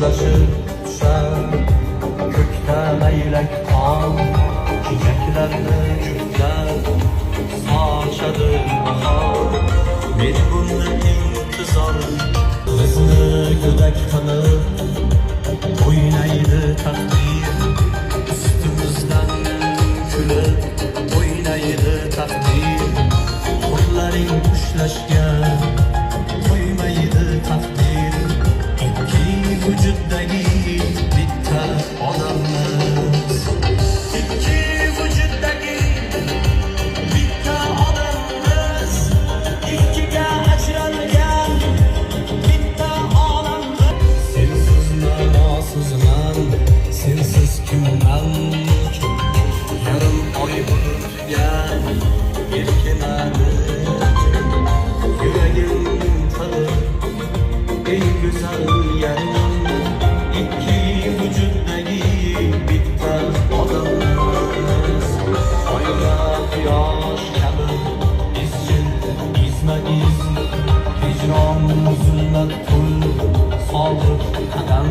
Qushlaşib tushar ko'kda laylak tong, chechaklarni juftlar sochadi bahor. Men buni intizor, bizni go'dak qilib o'ynaydi taqdir, ustimizdan kulib o'ynaydi taqdir. Qo'llaring ushlashga qo'ymaydi taqdir. Ikki vujuddagi bitta odammiz, ikki vujuddagi bitta odammiz, ikkiga ajralgan bitta olammiz. Sensizman, nosizman, sensiz kimman? Yarim oy bo'libga erkinadi yuragim qilib eng go'zal yarim. Ikki vujuddagi bitta odammiz, oyga quyosh kabi izchil izma-iz, hijron zulmat to'l sobiq qadam.